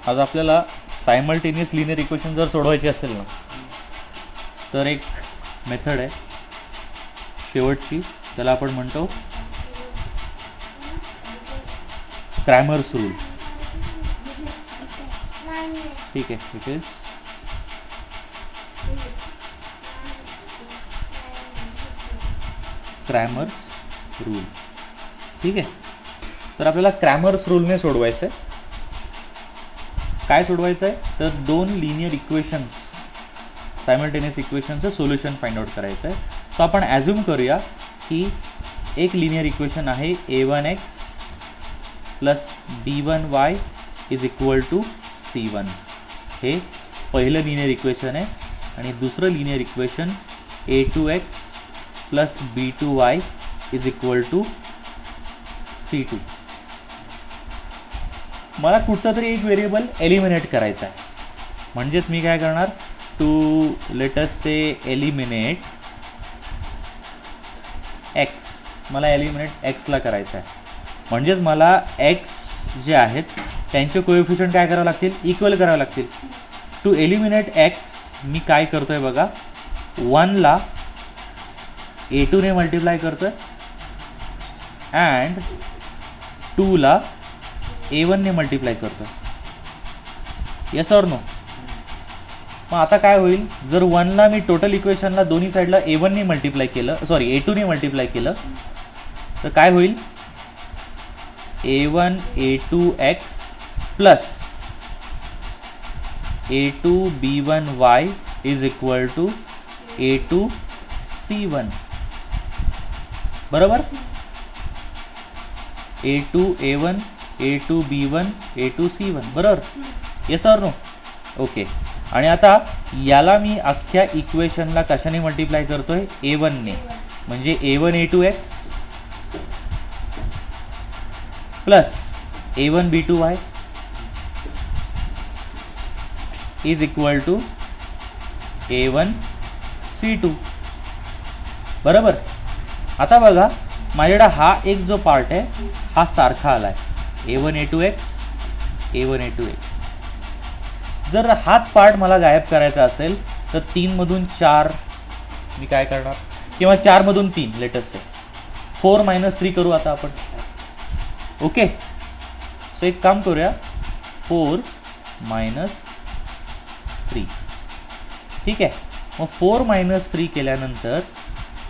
आज आपल्याला simultaneous linear equation जर सोडवायची असेल ना, तर एक मेथड आहे शेवटची, त्याला आपण म्हणतो क्रॅमर्स रूल. ठीक आहे, इट इज क्रॅमर्स रूल. ठीक आहे, तर आपल्याला क्रॅमर्स रूलने सोडवायचं आहे. काय सोडवायचं आहे तर दोन लिनियर इक्वेशन्स, सायमल्टेनियस इक्वेशनचं सोल्युशन फाइंड आउट करायचं आहे. सो आपण ॲझ्युम करूया की एक लिनियर इक्वेशन आहे a1x plus b1y is equal to c1. हे पहिलं लिनियर इक्वेशन आहे. आणि दुसरं linear equation a2x plus b2y is equal to c2. मला कुठचा तरी एक व्हेरिएबल एलिमिनेट करायचा आहे. म्हणजेच मी काय करणार, to let us say eliminate x. मला एलिमिनेट एक्सला करायचं आहे. म्हणजेच मला एक्स जे आहेत त्यांचे कोएफिशियंट काय करावं लागतील, इक्वल करावं लागतील. टू एलिमिनेट एक्स मी काय करतो आहे बघा, 1ला a2ने मल्टिप्लाय करतो आहे अँड 2ला a1ने मल्टिप्लाय करतो. Yes or no. मग आता काय होईल, जर 1ला मी टोटल इक्वेशनला दोन्ही साईडला a1ने मल्टिप्लाय केलं, सॉरी a2ने मल्टिप्लाय केलं, तर काय होईल, a1 a2x plus a2 b1y is equal to a2 c1. बरोबर, a2 a1 a2 b1 a2 c1. बरोबर, येस ऑर नो. ओके. आणि आता याला मी अख्ख्या इक्वेशनला कशाने मल्टिप्लाय करतोय, a1ने. म्हणजे a1 a2x plus a1 b2y is equal to a1 c2. बरोबर. आता बघा माझ्याकडे हा एक जो पार्ट आहे हा सारखा आला आहे, a1 a2x a1 a2x. जर हाच पार्ट मला गायब करायचा असेल तर 3 मधून 4 मी काय करणार, किंवा 4 मधून 3 लेटेस्ट आहे, 4 - 3 करू आता आपण. ओके, सो एक काम करूया, 4 - 3. ठीक आहे. मग 4 - 3 केल्यानंतर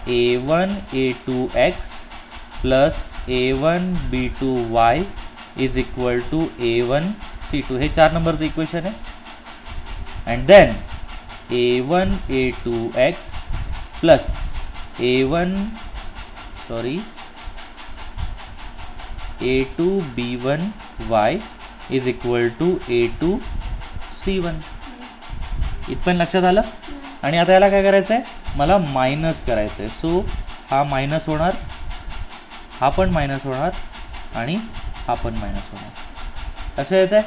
a1 a2x plus a1 b2y is equal to a1 c2. हे 4 नंबरचं इक्वेशन आहे. And then a1 a2x plus a2 b1y is equal to a2 c1. इथपर्यंत लक्षात आलं. आणि आता याला काय करायचं आहे, मला मायनस करायचं आहे. सो हा मायनस होणार, हा पण मायनस होणार आणि हा पण मायनस होणार. लक्षात येत आहे.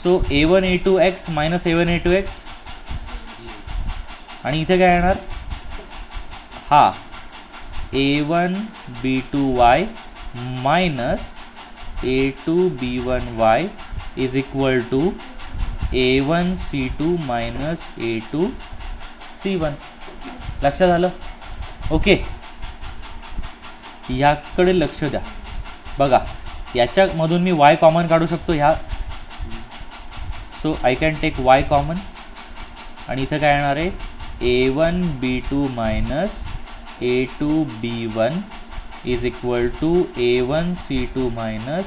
So a1 a2x minus a1 a2x. आणि इथे काय येणार, हा a1 b2y minus a2 b1y is equal to a1 c2 minus a2 c1. लक्षात आलं. ओके, याकडे लक्ष द्या. बघा याच्यामधून मी y कॉमन काढू शकतो ह्या. So I can take y common. आणि इथं काय येणार आहे, a1 b2 minus a2 b1 is equal to a1 c2 minus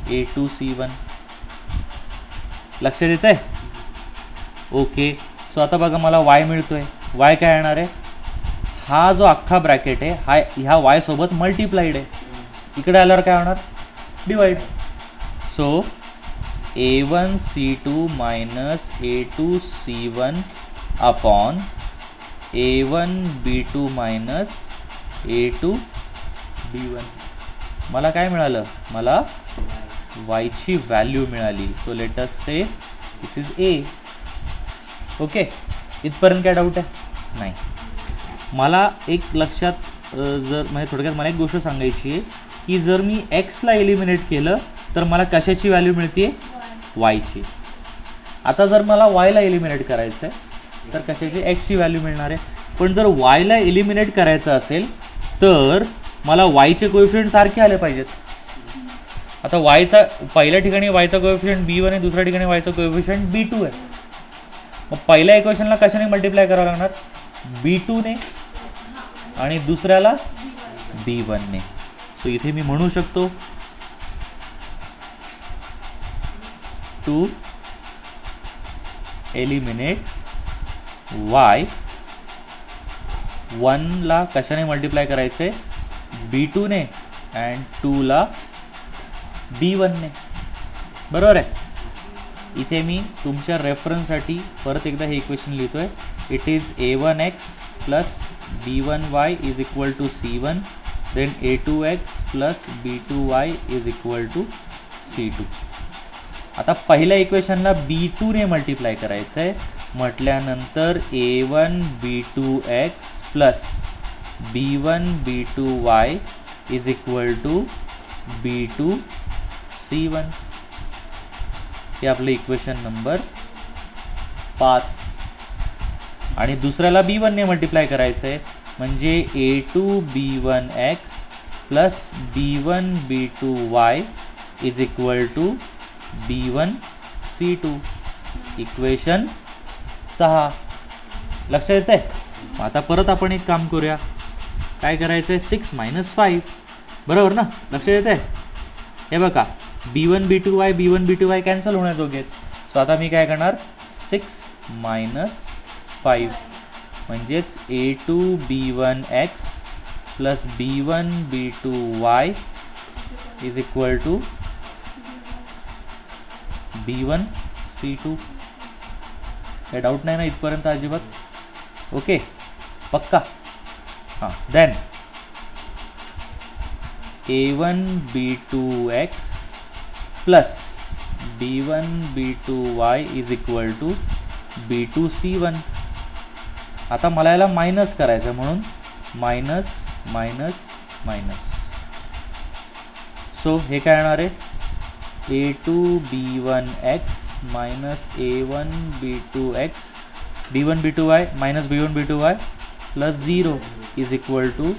a2 c1. लक्षात येत आहे. ओके, सो आता बघा मला y मिळतोय. y काय येणार आहे, हा जो अख्खा ब्रॅकेट आहे हा ह्या y सोबत मल्टिप्लाइड आहे. इकडे आल्यावर काय होणार, divide. So a1 c2 minus a2 c1 upon a1 b2 minus a2 b1. मला काय मिळालं, मला y ची व्हॅल्यू मिळाली. So let us say this is a. Okay, इथपर्यंत काय डाऊट आहे, नाही. मला एक लक्षात जर म्हणजे थोडक्यात मला एक गोष्ट सांगायची आहे की जर मी एक्सला एलिमिनेट केलं तर मला कशाची व्हॅल्यू मिळते? वायची. आता जर मला वायला एलिमिनेट करायचं आहे तर कशाची? एक्सची व्हॅल्यू मिळणार आहे. पण जर वायला एलिमिनेट करायचं असेल तर मला वायचे कोएफिशियंट सारखे आले पाहिजेत. आता वायचा पहिल्या ठिकाणी वायचा कोएफिशियंट B1 आहे, दुसऱ्या ठिकाणी वायचा कोएफिशियंट B2 आहे. मग पहिल्या इक्वेशनला कशाने मल्टिप्लाय करावं लागणार? B2 ने आणि दुसऱ्याला B1 ने. सो इथे मी म्हणू शकतो टू एलिमिनेट y 1 ला कशाने मल्टिप्लाय करायचे? B2 ने अँड 2 ला B1 ने. बरोबर आहे. इथे मी तुमच्या रेफरन्ससाठी परत एकदा हे इक्वेशन लिहितोय. It is a1x plus b1y is equal to c1 then a2x plus b2y is equal to c2. आता पहिल्या इक्वेशनला b2 ने मल्टिप्लाय करायचं आहे म्हटल्यानंतर a1 b2x plus b1 b2y is equal to b2 c1. हे आपलं इक्वेशन नंबर 5. आणि दुसऱ्याला b1 ने मल्टिप्लाय करायचं आहे म्हणजे a2 b1x plus b1 b2y is equal to b1 c2. Equation 6. लक्षात येत आहे? आता परत आपण एक काम करूया. काय करायचं आहे? 6 - 5 बरोबर ना? लक्षात येत आहे? हे बघा b1 b2y b1 b2y cancel होण्याजोगे आहेत. सो आता मी काय करणार? 6 - 5 म्हणजेच a2 b1x plus b1 b2y is equal to b1 c2. काही डाऊट नाही ना इथपर्यंत अजिबात? ओके पक्का? हां. Then a1 b2x plus b1 b2y is equal to b2 c1. आता मला याला मायनस करायचं म्हणून मायनस मायनस मायनस. सो हे काय येणार आहे? a2 b1x minus a1 b2x b1 b2y minus b1 b2y plus 0 is equal to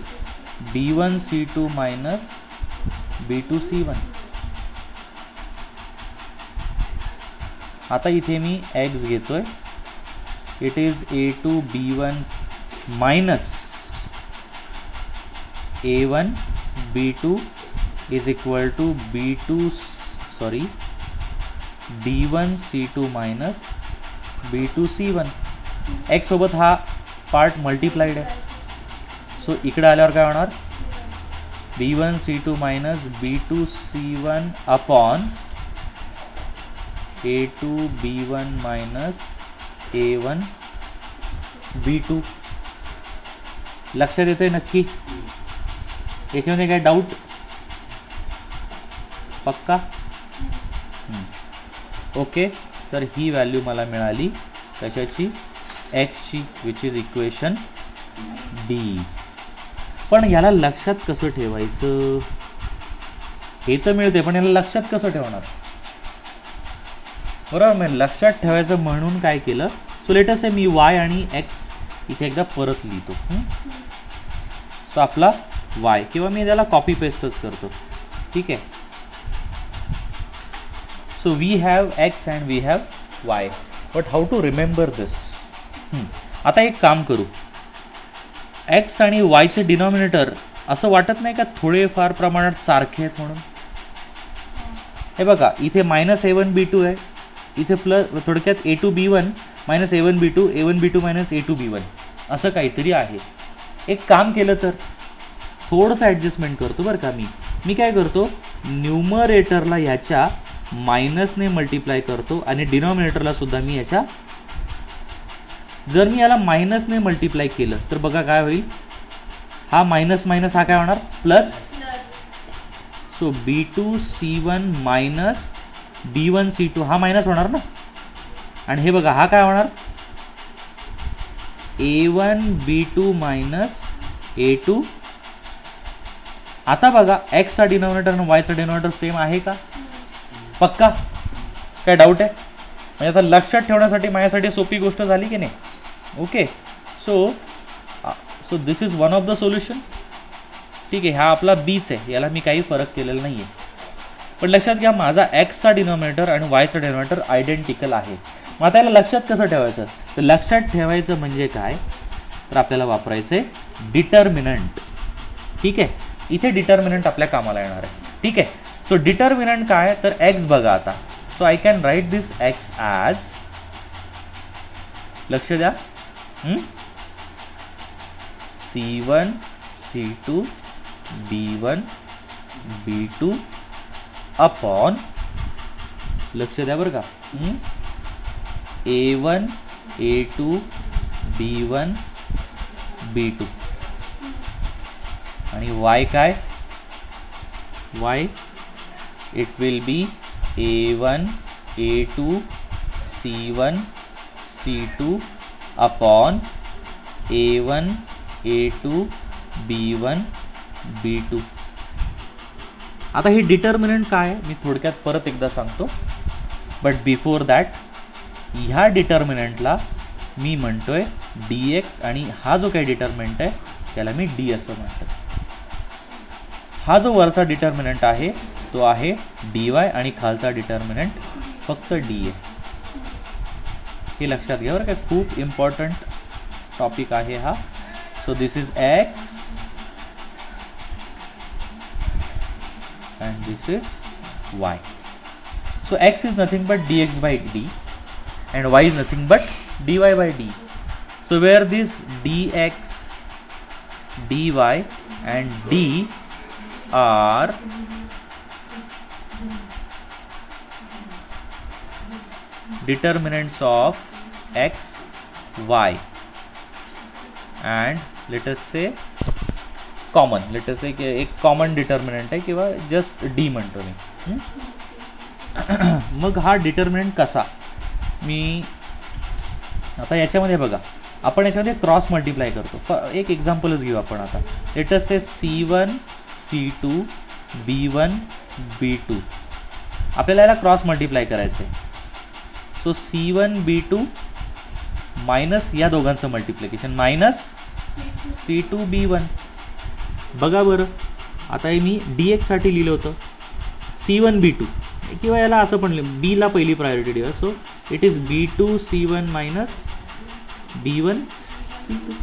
b1 c2 minus b2 c1. आता इथे मी x घेतोय. It is a2 b1 minus a1 b2 is equal to b1 c2 minus b2 c1. x सोबत हा part multiplied आहे. So इकडे आल्यावर काय होणार? b1 c2 minus b2 c1 upon a2 b1 minus a1 b2. लक्षात येते नक्की? याच्यामध्ये काय डाऊट? पक्का? ओके. तर ही व्हॅल्यू मला मिळाली कशाची? एक्सची, विच इज इक्वेशन डी. पण याला लक्षात कसं ठेवायचं? हे तर मिळते पण याला लक्षात कसं ठेवणार? बरोबर. मी लक्षात ठेवायचं म्हणून काय केलं? सो लेट अस से मी y आणि x इथे एकदा परत लिहितो. सो आपला y किंवा मी त्याला कॉपी पेस्टच करतो. ठीक आहे. So we have x and we have y. But how to remember this? आता एक काम करू. x आणि yचे डिनॉमिनेटर असं वाटत नाही का थोडेफार प्रमाणात सारखे आहेत म्हणून? हे बघा इथे मायनस a1 b2 आहे, इथे प्लस थोडक्यात a2 b1 minus a1 b2 a1 b2 minus a2 b1 असं काहीतरी आहे. एक काम केलं तर थोडंसं ॲडजस्टमेंट करतो बरं का. मी काय करतो? न्यूमरेटरला ह्याच्या मायनसने मल्टिप्लाय करतो आणि डिनॉमिनेटरला सुद्धा मी ह्याच्या, जर मी याला मायनसने मल्टिप्लाय केलं तर बघा काय होईल? हा मायनस मायनस हा काय होणार? Plus. So b2 c1 minus b1 c2 हा मायनस होणार ना. आणि हे बघा हा काय होणार? a1 b2 minus a2. आता बघा x चा डिनॉमिनेटर आणि y चा डिनॉमिनेटर सेम आहे का? पक्का? काय डाऊट आहे? म्हणजे आता लक्षात ठेवण्यासाठी माझ्यासाठी सोपी गोष्ट झाली की नाही? Okay, so this is one of the solution. ठीक आहे, हा आपला बीच आहे, याला मी काही फरक केलेला नाही आहे. पण लक्षात घ्या, माझा एक्सचा डिनॉमिनेटर आणि वायचा डिनॉमिनेटर आयडेंटिकल आहे. मग आता याला लक्षात कसं ठेवायचं? तर लक्षात ठेवायचं म्हणजे काय, तर आपल्याला वापरायचं आहे डिटर्मिनंट. ठीक आहे, इथे डिटर्मिनंट आपल्या कामाला येणार आहे. ठीक आहे, सो डिटर्मिनंट काय, तर एक्स बघा आता. So I can write this x as, लक्ष द्या, C1 C2 B1 B2 upon, लक्ष द्या बरं का, A1 A2 B1 B2. आणि y काय, y it will be A1 A2 C1 C2 upon A1 A2 B1 B2. आता ही डिटर्मिनंट काय आहे मी थोडक्यात परत एकदा सांगतो, बट बिफोर दॅट, ह्या डिटर्मिनंटला मी म्हणतोय dx आणि हा जो काही डिटर्मिनंट आहे त्याला मी d असं म्हणतो. हा जो वरचा डिटर्मिनंट आहे तो आहे dy आणि खालचा डिटर्मिनंट फक्त d आहे. हे लक्षात घ्या बरं का, खूप इम्पॉर्टंट टॉपिक आहे हा. So this is x and this is y. So x is nothing but dx by d and y is nothing but dy by d. So where this dx, dy and d are determinants of x, y and let us say common, let us say एक common determinant आहे किंवा just D म्हणतो मी. मग हा determinant कसा, मी आता याच्यामध्ये बघा, आपण याच्यामध्ये क्रॉस मल्टिप्लाय करतो. एक एक्झाम्पलच घेऊ आपण आता. लेट अस से C1 C2 B1 B2, आपल्याला याला क्रॉस मल्टिप्लाय करायचं आहे. सो C1 B2 मायनस या दोघांचं मल्टिप्लिकेशन मायनस C2 B1. बघा बरं, आता हे मी dx साठी लिहिलं होतं C1 B2, किंवा याला असं पण लिहिलं, b ला पहिली प्रायोरिटी देऊया. So it is B2 C1 minus B1 C2.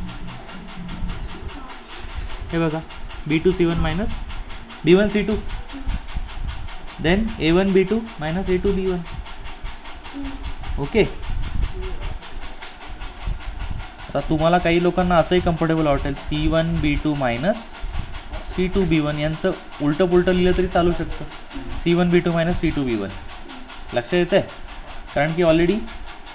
हे बघा, B2 C1 minus B1 C2, then A1 B2 minus A2 B1. Okay, आता तुम्हाला काही लोकांना असंही कम्फर्टेबल वाटेल C1 B2 minus C2 B1, यांचं उलटं पुलटं लिहिलं तरी चालू शकतं. C1 B2 minus C2 B1. लक्षात येतं आहे, कारण की ऑलरेडी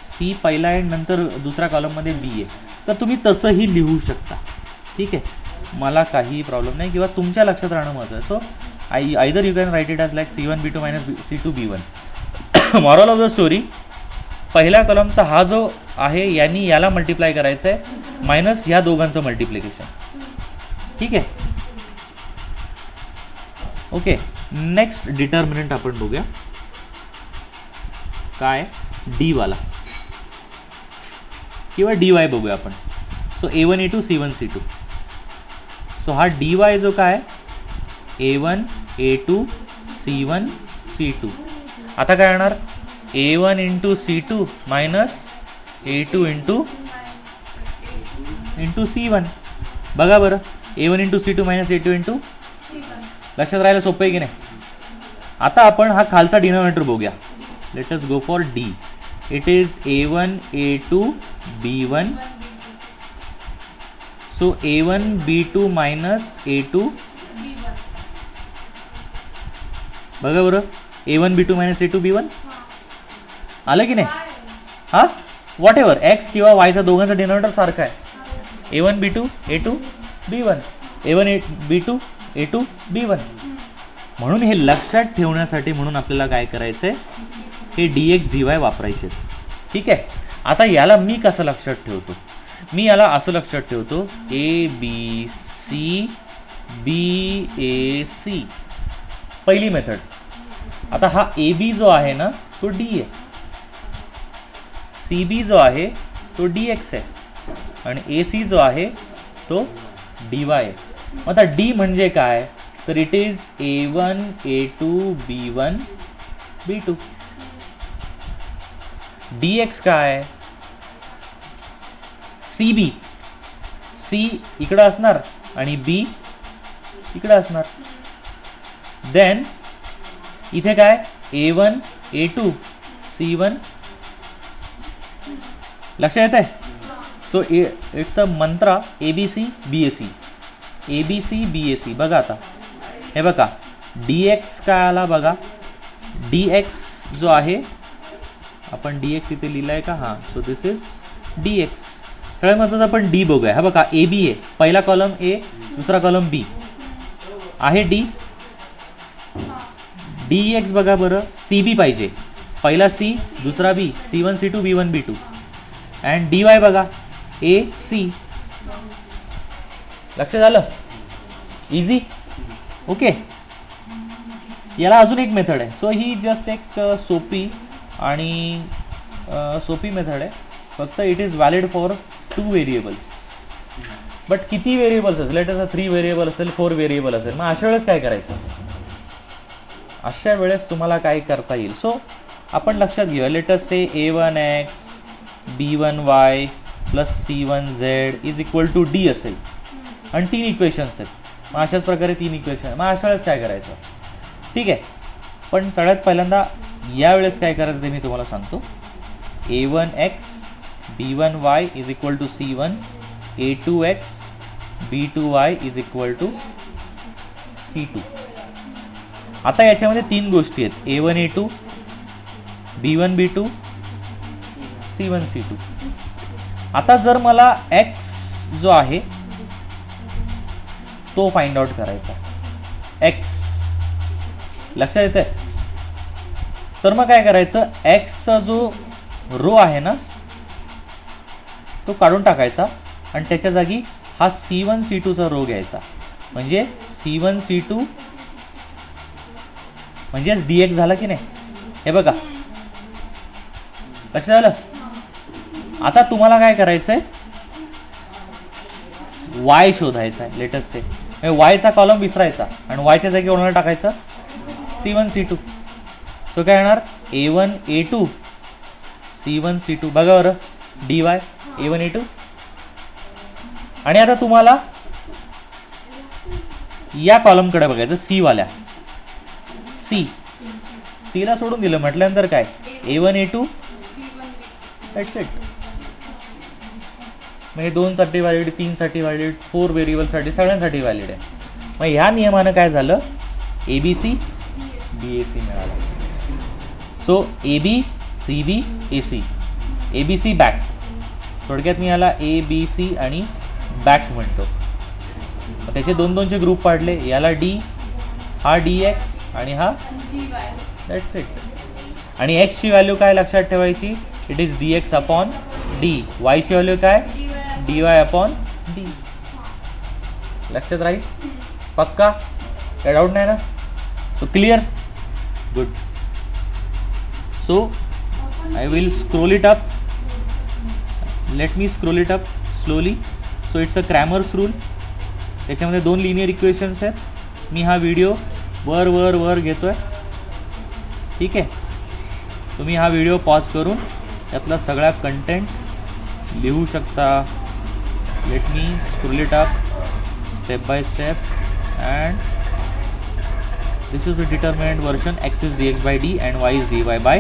C पहिला आहे नंतर दुसऱ्या कॉलममध्ये B आहे, तर तुम्ही तसंही लिहू शकता. ठीक आहे, मला काही प्रॉब्लेम नाही, किंवा तुमच्या लक्षात राहणं महत्त्वाचं. So either you can write it as like C1 B2 minus C2 B1. Moral of the story, पहिल्या कॉलमचा हा जो आहे यांनी याला मल्टिप्लाय करायचं आहे मायनस ह्या दोघांचं मल्टिप्लिकेशन. ठीक आहे, ओके. नेक्स्ट डिटर्मिनंट आपण बघूया काय, डी वाला किंवा dy बघूया आपण. So A1 A2 C1 C2. So हा dy जो काय A1 A2 C1 C2. आता काय येणार, A1 into C2 minus A2 into C1. बघा बरं, A1 into C2 minus A2 into, लक्षात राहायला सोपं आहे की नाही. आता आपण हा खालचा डिनॉमिनेटर बघूया. Let us go for D. It is A1 A2 B1. So A1 B2 minus A2, बघा बरं, A1 B2 minus A2 B1 आलं की नाही. हां, वॉट एव्हर एक्स किंवा वायचा दोघांचा डिनॉमिनेटर सारखा आहे. A1 B2 A2 B1, A1 B2 A2 B1. म्हणून हे लक्षात ठेवण्यासाठी म्हणून आपल्याला काय करायचं आहे, हे dx dy वापरायचे. ठीक आहे, आता याला मी कसं लक्षात ठेवतो, मी याला असं लक्षात ठेवतो ABC BAC. पहिली मेथड आता हा ए बी जो आहे ना तो डी आहे, सी बी जो आहे तो डी एक्स आहे आणि ए सी जो आहे तो डी वाय आहे. आता डी म्हणजे काय, तर it is A1 A2 B1 B2. D x काय, सी बी, सी इकडं असणार आणि बी इकडं असणार. देन इथे काय A1 A2 C1. लक्षात येत आहे. So it's a Mantra ABC BAC, ABC BAC. बघा आता हे बघा डी एक्स काय आला बघा, डी एक्स जो आहे आपण डी एक्स इथे लिहिलाय का, हां. So this is D x. सगळ्यात महत्त्वाचं आपण डी बघूया. हा बघा ए बी आहे, पहिला कॉलम ए दुसरा कॉलम बी आहे, डी डी एक्स बघा बरं, सी बी पाहिजे, पहिला सी दुसरा बी, C1 C2 B1 B2. And D Y बघा ए सी. लक्षात आलं, इझी. ओके, याला अजून एक मेथड आहे. सो ही जस्ट एक सोपी आणि सोपी मेथड आहे, फक्त it is valid for 2 variables. But किती व्हेरिएबल्स असेल, लेट अस 3 व्हेरिएबल असेल, 4 व्हेरिएबल असेल, मग अशा वेळेस काय करायचं, अशा वेळेस तुम्हाला काय करता येईल. सो आपण लक्षात घेऊया, let us say A1X B1Y plus C1Z is equal to D असेल आणि 3 इक्वेशन्स आहेत. मग अशाच प्रकारे 3 इक्वेशन, मग अशा वेळेस काय करायचं, ठीक आहे. पण सगळ्यात पहिल्यांदा यावेळेस काय करायचं ते मी तुम्हाला सांगतो. A1X B1Y is equal to C1, A2X B2Y is equal to C2. आता याच्यामध्ये 3 गोष्टी आहेत, A1 A2 B1 B2 C1 C2. आता जर मला X जो आहे तो फाइंड आउट करायचा, X लक्षात येते, तर मग काय करायचं, Xचा जो रो आहे ना तो काढून टाकायचा आणि त्याच्या जागी हा C1 C2चा रो घ्यायचा, म्हणजे C1 C2 म्हणजेच DX झाला की नाही. हे बघा लक्षात आलं. आता तुम्हाला काय करायचंय, Y शोधायचा आहे. लेटेस्ट से वायचा कॉलम विसरायचा आणि वायच्या जागी कोणाला टाकायचं, C1 C2. सो काय येणार, A1 A2 C1 C2. बघा बरं डी वाय A1 A2. आणि आता तुम्हाला या कॉलमकडे बघायचं, सी वाल्या, सी ला सोडून दिलं म्हटल्यानंतर काय, A1 A2 दॅट्स इट. म्हणजे 2 साठी व्हॅलिड, 3 साठी व्हॅलिड, 4 व्हेरिएबलसाठी, सगळ्यांसाठी व्हॅलिड आहे. मग ह्या नियमानं काय झालं, ABC BAC मिळालं. So AB CB AC, ABC back. थोडक्यात मी याला ABC आणि बॅक म्हणतो. त्याचे 2-2चे ग्रुप पाडले, याला D, हा DX आणि हा दॅट्स इट. आणि X ची व्हॅल्यू काय लक्षात ठेवायची, it is DX upon D. Y ची व्हॅल्यू काय, DY अपॉन D. लक्षात राहील, पक्का, काय डाऊट नाही ना. So clear, good. So I will scroll it up, let me scroll it up slowly. So it's a Cramer's rule. त्याच्यामध्ये 2 linear equations आहेत. मी हा व्हिडिओ वर वर वर घेतोय, ठीक आहे. तुम्ही हा व्हिडिओ पॉज करून यातला सगळा कंटेंट लिहू शकता. Let me scroll it up step by step. And this is the determinant version, x is dx by d and y is dy by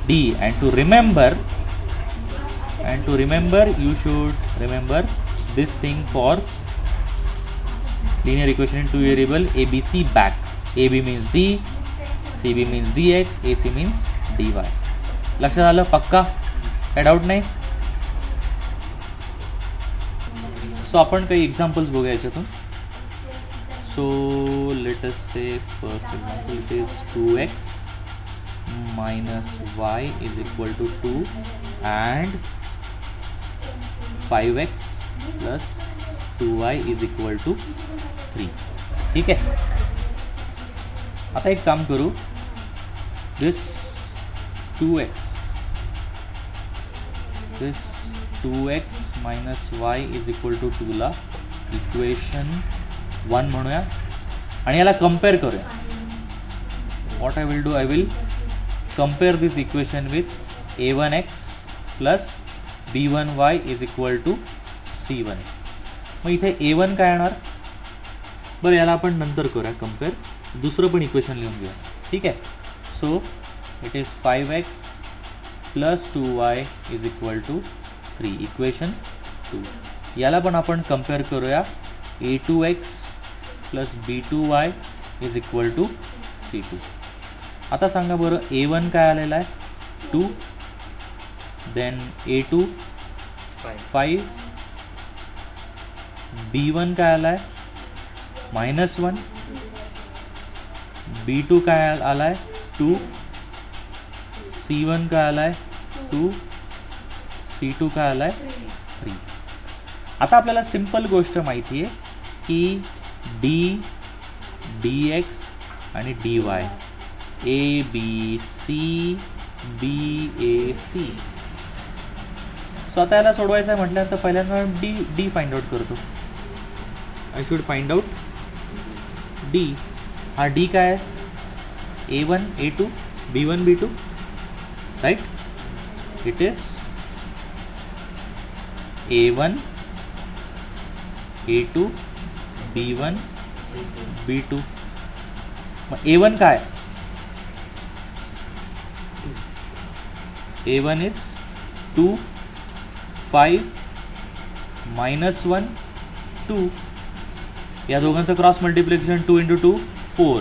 d. And to remember you should remember this thing for linear equation in 2 variable ABC back. AB means d, CB means dx, AC means dy. लक्षात आलं, पक्का, काय doubt नाही. So आपण काही examples बघूया याच्यातून. So let us say first example, it is 2x minus y is equal to 2 and 5x plus 2y is equal to 3. ठीक आहे. आता एक काम करू, this 2x, this 2x minus y is equal to 2 ला equation 1 म्हणूया आणि याला कंपेअर करूया. What I will do, I will compare this equation with a1x plus b1y is equal to c1. मग इथे a1 काय येणार, बरं याला आपण नंतर करूया कंपेअर, दुसरं पण इक्वेशन लिहून घेऊया. ठीक आहे. So it is 5x plus 2y is equal to 3, equation 2. याला पण आपण कंपेअर करूया, a2x plus b2y is equal to c2. आता सांगा बरं a1 काय आलेला आहे 2, देन a2 5, b1 काय आला आहे -1, b2 काय आला आहे 2, c1 काय आला आहे 2, c2 काय आला आहे 3. आता आपल्याला सिंपल गोष्ट माहिती आहे की dx आणि dy a b c b a c. So आता याला सोडवायचं आहे म्हटल्यानंतर पहिल्यांदा डी फाइंड आउट करतो. I should find out D. हा डी काय आहे a1 a2 b1 b2, right. It is a1 a2 b1 b2. मग a1 काय, a1 इज 2 5 -1 2. या दोघांचं cross multiplication 2 × 2 4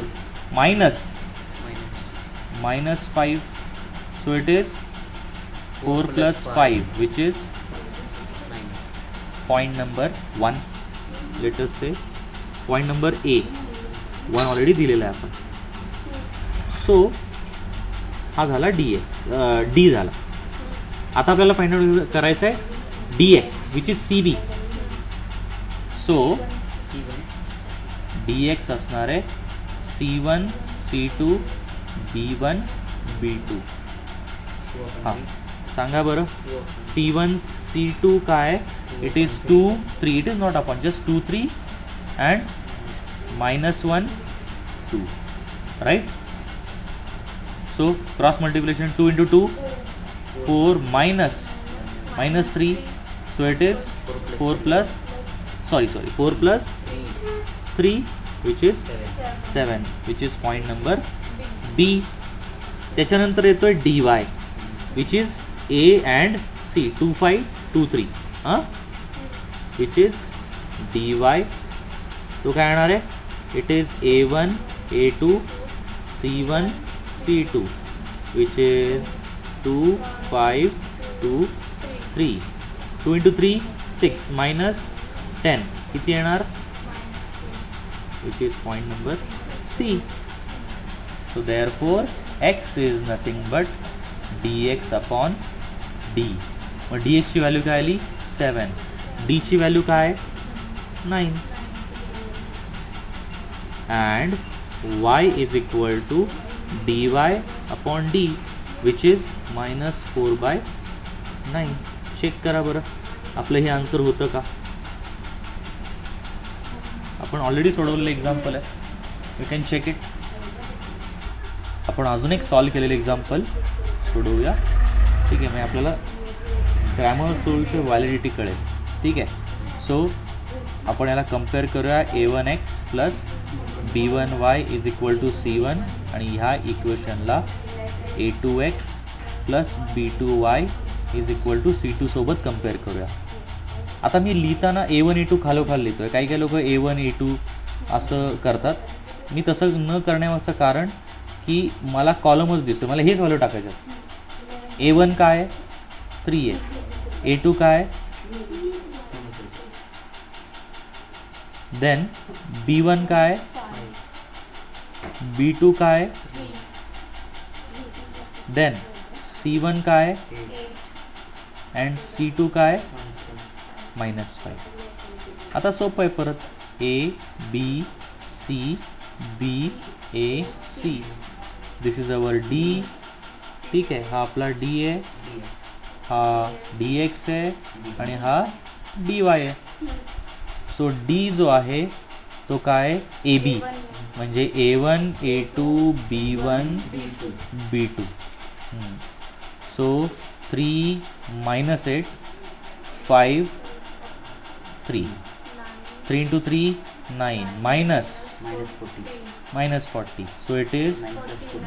-5. So it is 4 + 5 which is point number 1. Late us say point number A 1 already दिलेला आहे आपण. So हा झाला D झाला. आता आपल्याला फाइंड आउट करायचं आहे dx which is cb. So dx असणार आहे c1 c2 b1 b2. हां सांगा बरं c1 c2 काय, it is 2 3, it is not upon, just 2 3 and -1 2, right. So cross multiplication 2 × 2 4 -3. So it is 4 plus 3 which is 7, which is point number B. त्याच्यानंतर येतोय dy which is a and c 2 5 2 3 which is dy. तो काय येणार आहे, it is a1 a2 c1 c2 which is 2 5 2 3. 2 × 3 6 -10 किती येणार, which is point number C. So therefore x is nothing but dx upon d. और dx ची value काय आली 7, d ची व्हॅल्यू काय 9 and y is equal to dy upon d which is -4/9. Check करा बरं आपलं हे आन्सर होतं का. आपण ऑलरेडी सोडवलेलं एक्झाम्पल आहे, यू कॅन चेक इट. आपण अजून एक सॉल्व केलेलं एक्झाम्पल सोडवूया. ठीक आहे, म्हणजे आपल्याला ग्रॅमर सोल्यूची व्हॅलिडिटी कळेल. ठीक आहे. सो आपण याला कम्पेअर करूया a1x plus b1y is equal to c1 आणि ह्या इक्वेशनला a2x plus b2y is equal to c2 सोबत कम्पेअर करूया. आता मी लिहिताना a1 a2 खालोखाल लिहितो आहे. काही लोक a1 a2 असं करतात. मी तसं न करण्यामागचं कारण की मला कॉलमच दिसतो, मला हेच व्हॅल्यू टाकायचं. a1 काय 3 आहे, a2 काय, देन b1 काय, b2 काय, देन c1 काय अँड c2 काय -5. आता सोपं आहे परत a b c b a c this is our D. ठीक आहे, हा आपला डी आहे, हा डी एक्स आहे आणि हा डी वाय आहे. सो डी जो आहे तो काय, ए बी, म्हणजे A1 A2 B1 B2. So 3 minus 8 5 3 3 into 3 9 minus minus 40. So it is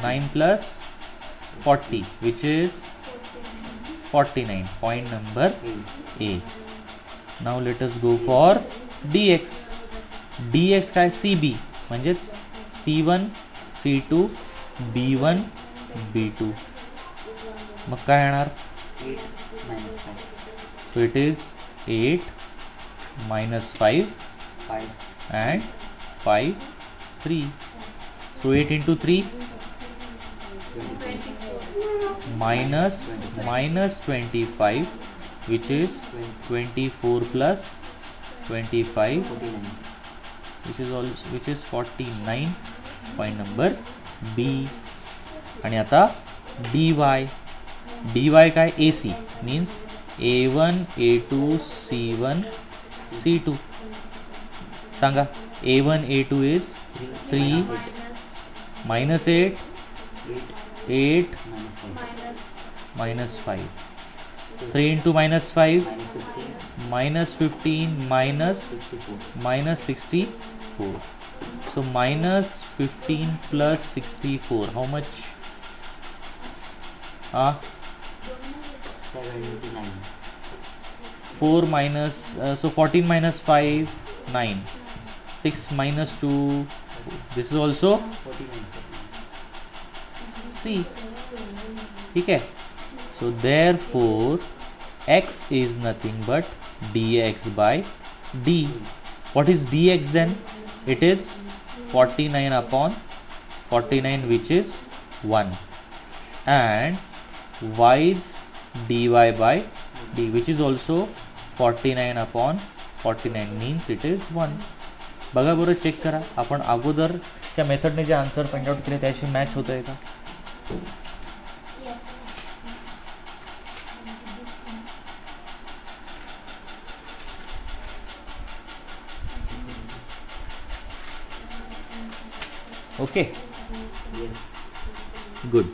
9 plus 40, which is 49. Point number A. Now let us go for dx. dx काय, CB, म्हणजेच C1 C2 B1 B2. मग काय येणार, so it is 8 minus 5 and 5 3. So 8 into 3 minus 25, which is 24 plus 25, which is 49. Point number B. आणि आता dy काय, AC means A1 A2 C1 C2. सांगा, A1 A2 is 3 minus 8 minus 5. 3 into minus 5 minus 15 minus 64. So minus 15 plus 64, how much? 79. 4 minus so 14 minus 5 9, 6 minus 2, this is also 49. C. ठीक है, so therefore x is nothing but dx by d. What is dx then? It is 49 upon 49, which is 1, and y is dy by d, which is also 49 upon 49, means it is 1. बघा बरं, check करा, आपण अगोदरच्या मेथडने जे answer find out केले त्याशी match होत आहे का. Okay, Yes. गुड.